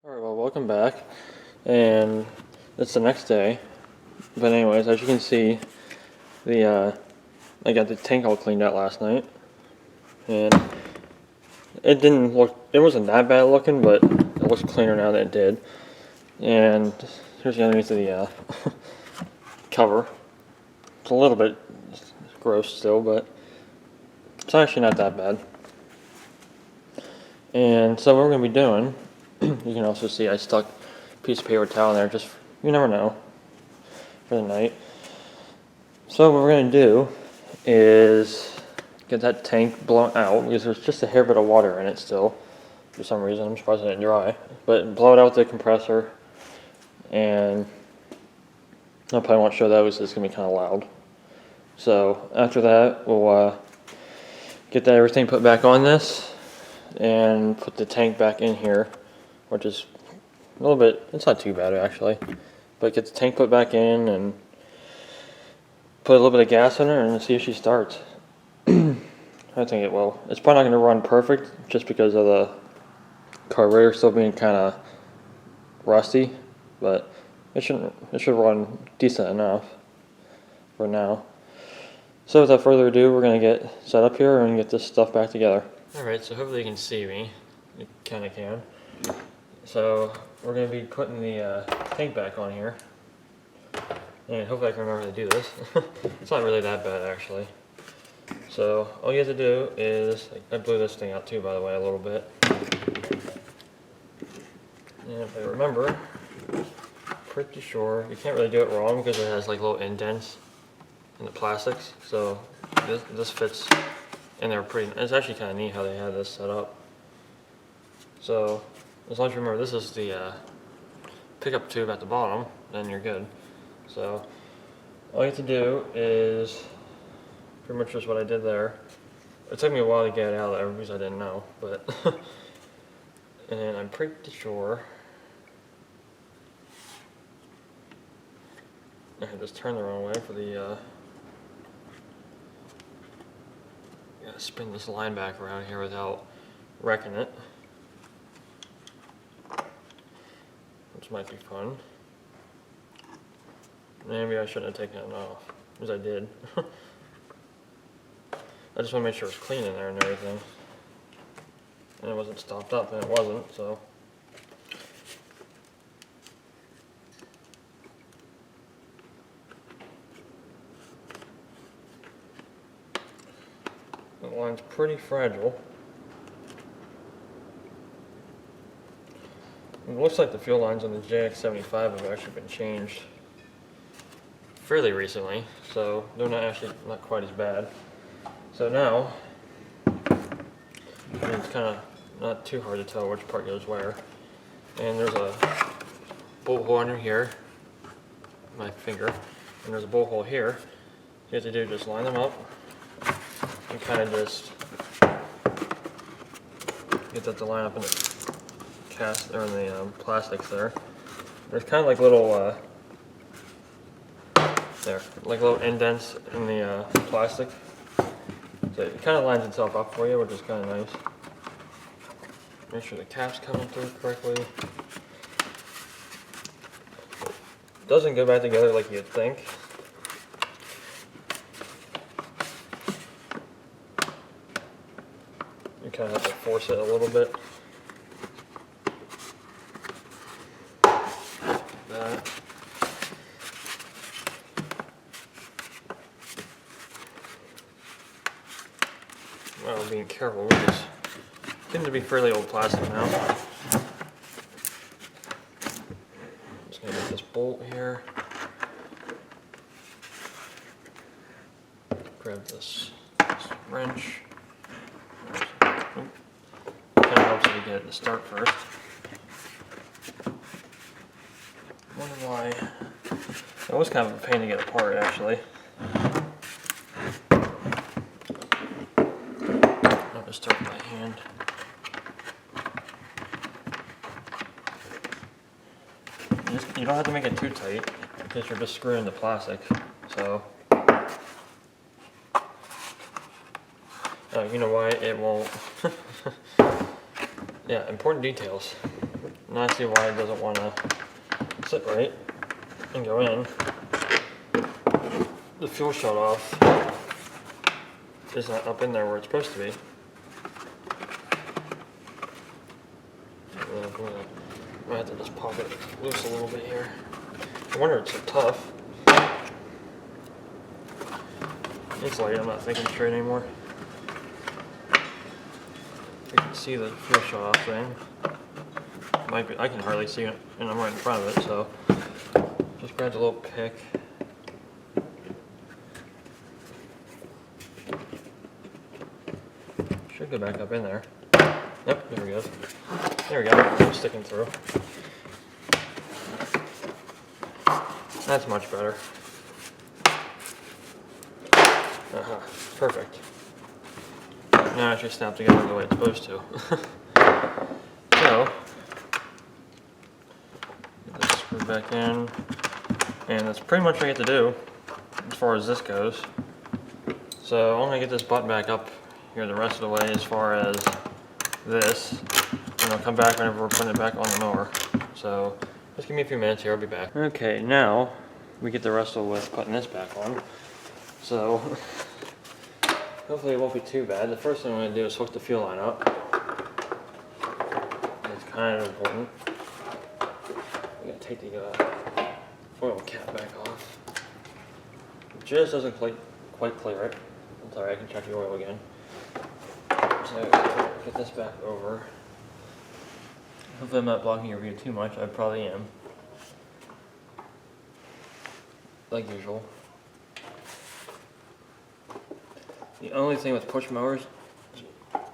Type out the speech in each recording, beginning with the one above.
Alright, well, welcome back, and it's the next day, but anyways, as you can see, I got the tank all cleaned out last night, and it wasn't that bad looking, but it looks cleaner now than it did, and here's the underneath of the cover. It's a little bit gross still, but it's actually not that bad. And so what we're going to be doing, you can also see I stuck a piece of paper towel in there, just, you never know, for the night. So what we're going to do is get that tank blown out, because there's just a hair bit of water in it still, for some reason. I'm surprised it didn't dry. But blow it out with the compressor, and I probably won't show that because it's going to be kind of loud. So after that, we'll get everything put back on this, and put the tank back in here, which is a little bit, it's not too bad actually, but get the tank put back in and put a little bit of gas in her and see if she starts. I think it will. It's probably not going to run perfect just because of the carburetor still being kind of rusty, but it should run decent enough for now. So without further ado, we're going to get set up here and get this stuff back together. Alright, so hopefully you can see me. You kind of can. So we're going to be putting the tank back on here. And hopefully I can remember to do this. It's not really that bad actually. So all you have to do is, I blew this thing out too, by the way, a little bit. And if I remember, pretty sure, you can't really do it wrong because it has like little indents in the plastics. So this fits in there pretty, it's actually kind of neat how they have this set up. So as long as you remember, this is the pickup tube at the bottom, then you're good. So all you have to do is pretty much just what I did there. It took me a while to get it out of there because I didn't know, but and I'm pretty sure I had this turned the wrong way for the gotta spin this line back around here without wrecking it, which might be fun. Maybe I shouldn't have taken it off, because I did. I just want to make sure it's clean in there and everything. And it wasn't stopped up, and it wasn't, so. The line's pretty fragile. It looks like the fuel lines on the JX75 have actually been changed fairly recently, so they're not quite as bad. So now, I mean, it's kind of not too hard to tell which part goes where. And there's a bolt hole under here, my finger, and there's a bolt hole here. What you have to do is just line them up and kind of just get that to line up in the cast or in the plastics there. There's kind of like little like little indents in the plastic. So it kind of lines itself up for you, which is kind of nice. Make sure the cap's coming through correctly. It doesn't go back together like you'd think. You kind of have to force it a little bit. Like that. Well, being careful, because it seems to be fairly old plastic now. Just gonna get this bolt here. Grab this wrench. Kind of helps if you get it to start first. Wonder why. It was kind of a pain to get apart, actually. I'll just start with my hand. You don't have to make it too tight because you're just screwing the plastic. So, you know why it won't. Yeah, important details. And I see why it doesn't want to sit right and go in. The fuel shut off is not up in there where it's supposed to be. I have to just pop it loose a little bit here. I wonder it's so tough. It's late, I'm not thinking straight anymore. You can see the fuel shut off thing. Might be, I can hardly see it, and I'm right in front of it, so just grab a little pick. Should go back up in there. Yep, there we go. There we go, it's sticking through. That's much better. Perfect. Now it should snap together the way it's supposed to. So, get this screwed back in, and that's pretty much what I get to do as far as this goes. So I'm gonna get this butt back up here the rest of the way as far as this, and I'll come back whenever we're putting it back on the mower. So just give me a few minutes here, I'll be back. Okay, now we get the wrestle with putting this back on. So hopefully it won't be too bad. The first thing I'm going to do is hook the fuel line up. It's kind of important. I'm going to take the oil cap back off. It just doesn't quite clear it. I'm sorry, I can check the oil again. So get this back over. Hopefully I'm not blocking your view too much. I probably am. Like usual. The only thing with push mowers,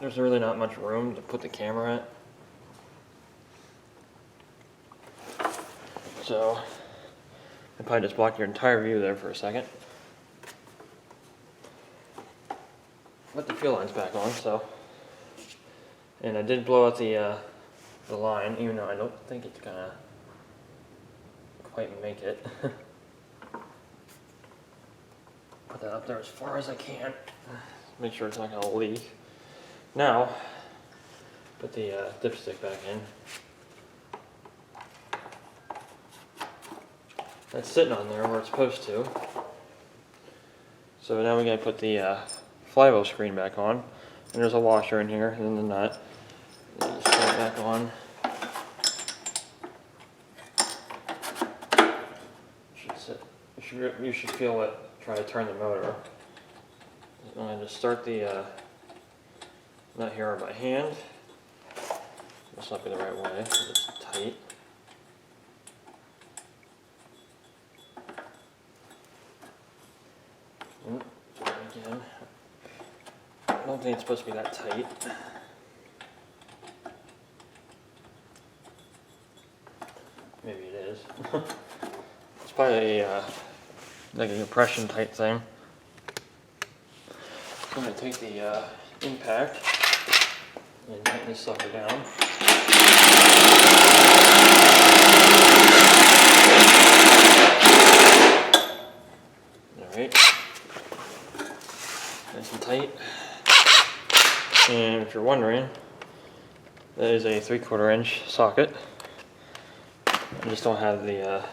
there's really not much room to put the camera at. So, I'll probably just block your entire view there for a second. But the fuel line's back on, so. And I did blow out the line, even though I don't think it's gonna quite make it. Put that up there as far as I can. Make sure it's not going to leak. Now, put the dipstick back in. That's sitting on there where it's supposed to. So now we got to put the flywheel screen back on. And there's a washer in here, and then the nut. Just put it back on. Should sit. You should feel it. Try to turn the motor. I'm going to just start the nut here by hand. This might be the right way because it's tight. Try it again. I don't think it's supposed to be that tight. Maybe it is. It's probably a like a compression type thing. I'm going to take the impact and tighten this sucker down. Alright. Nice and tight. And if you're wondering, that is a 3/4 inch socket. I just don't have the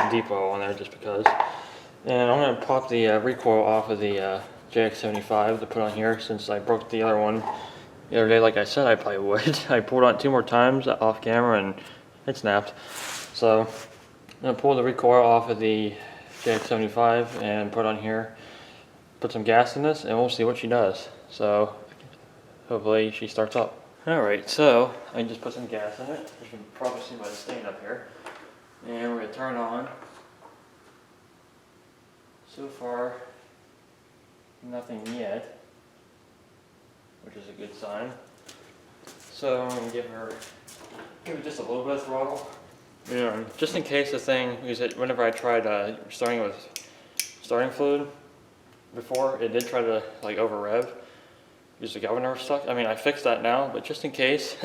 depot on there just because. And I'm going to pop the recoil off of the JX75 to put on here since I broke the other one the other day like I said I probably would. I pulled on it 2 more times off camera and it snapped. So I'm going to pull the recoil off of the JX75 and put it on here, put some gas in this, and we'll see what she does. So hopefully she starts up. Alright, so I just put some gas in it. You can probably see by the stain up here. And we're going to turn on. So far, nothing yet, which is a good sign. So I'm going to give it just a little bit of throttle. Yeah, just in case the thing, because whenever I tried starting with starting fluid before, it did try to like over rev, because the governor was stuck. I mean, I fixed that now, but just in case,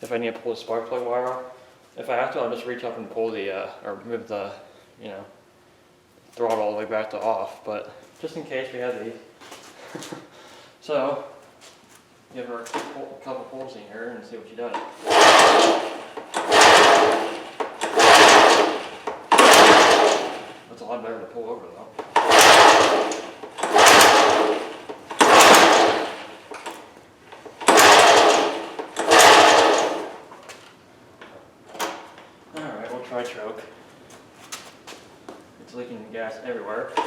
if I need to pull the spark plug wire off, if I have to, I'll just reach up and pull the, or move the, throttle all the way back to off, but just in case we have these. So, give her a couple pulls in here and see what she does. It's a lot better to pull over though. Alright, we'll try choke. It's leaking gas everywhere. I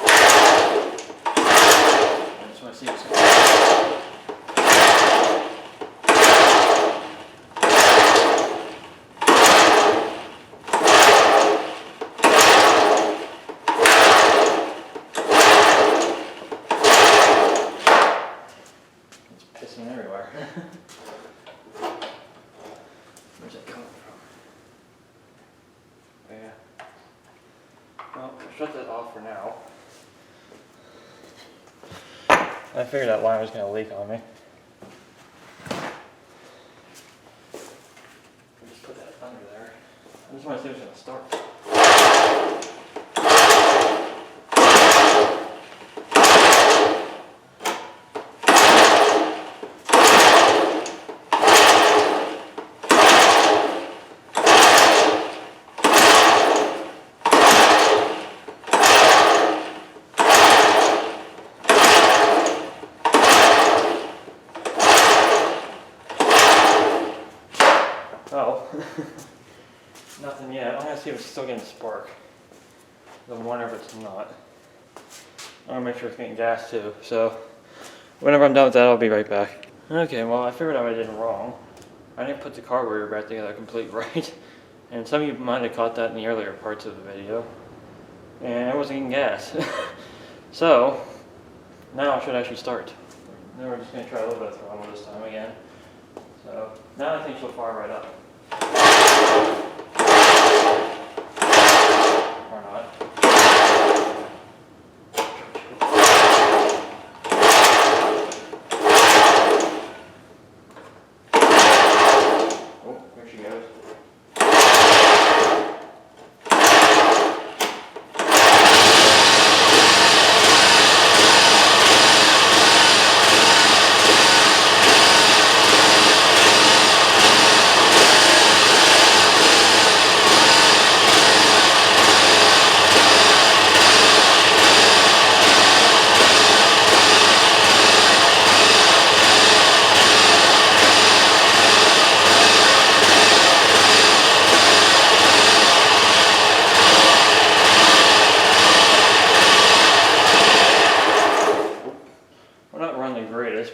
just want to see what's going on. Everywhere. Where's it coming from? Yeah. Well, I'll shut that off for now. I figured that line was going to leak on me. Just put that under there. I just want to see if it's going to start. Oh, nothing yet. I'm going to see if it's still getting spark. I wonder if it's not. I want to make sure it's getting gas too. So, whenever I'm done with that, I'll be right back. Okay, well, I figured out what I did wrong. I didn't put the carburetor back together completely right. And some of you might have caught that in the earlier parts of the video. And I wasn't getting gas. So, now I should actually start. Then we're just going to try a little bit of throttle this time again. So, now I think she'll fire right up. Or not. Oh, here she goes.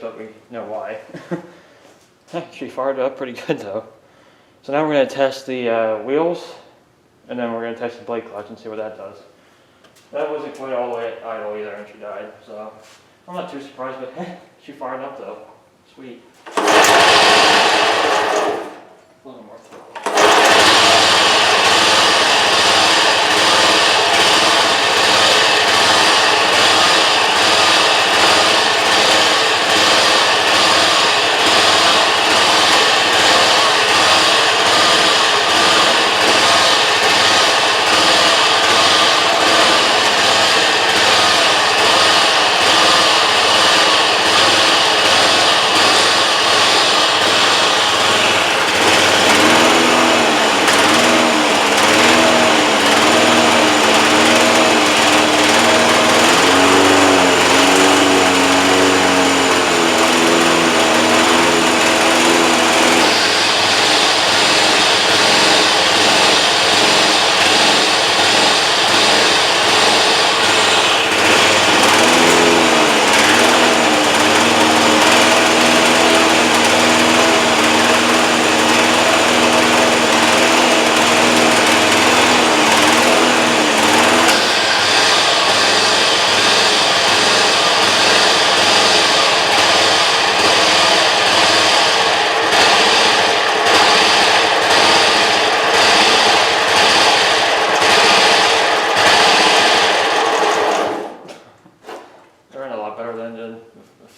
But we know why. She fired up pretty good though. So now we're going to test the wheels, and then we're going to test the brake clutch and see what that does. That wasn't quite all the way idle either, and she died. So I'm not too surprised, but she fired up though. Sweet. A little more throttle.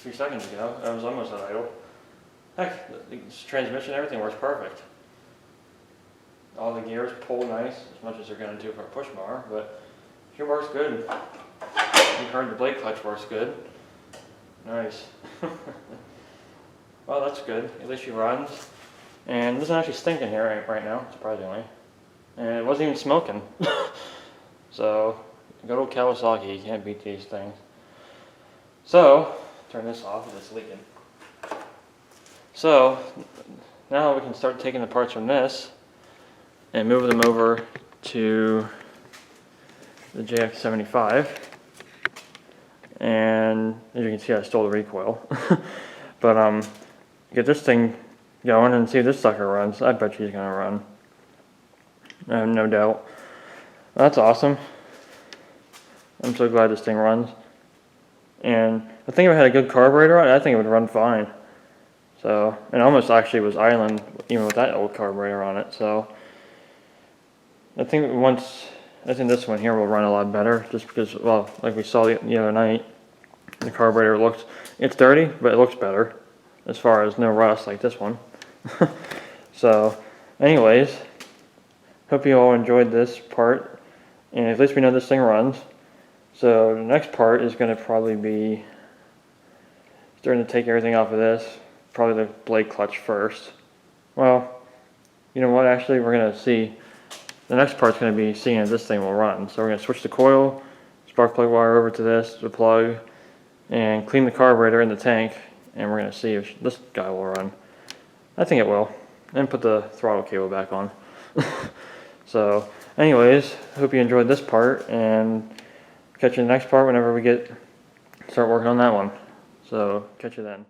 few seconds ago. I was almost at idle. Heck, the transmission, everything works perfect. All the gears pull nice, as much as they're going to do for a push mower, but she works good. You heard the brake clutch works good. Nice. Well, that's good. At least she runs. And it doesn't actually stink in here right now, surprisingly. And it wasn't even smoking. So, Good old Kawasaki, you can't beat these things. So, turn this off, it's leaking. So, now we can start taking the parts from this and move them over to the JX75. And as you can see, I stole the recoil. But get this thing going and see if this sucker runs. I bet she's gonna run. I have no doubt. That's awesome. I'm so glad this thing runs. And I think if it had a good carburetor on it, I think it would run fine. So, and almost actually was idling even with that old carburetor on it. So, I think this one here will run a lot better, just because, well, like we saw the other night, the carburetor it's dirty, but it looks better as far as no rust like this one. So, anyways, hope you all enjoyed this part, and at least we know this thing runs. So the next part is going to probably be starting to take everything off of this, probably the blade clutch first. Well, you know what, actually we're going to see, the next part's going to be seeing if this thing will run. So we're going to switch the coil, spark plug wire over to the plug, and clean the carburetor in the tank, and we're going to see if this guy will run. I think it will. And put the throttle cable back on. So anyways, hope you enjoyed this part, and catch you in the next part whenever we start working on that one. So catch you then.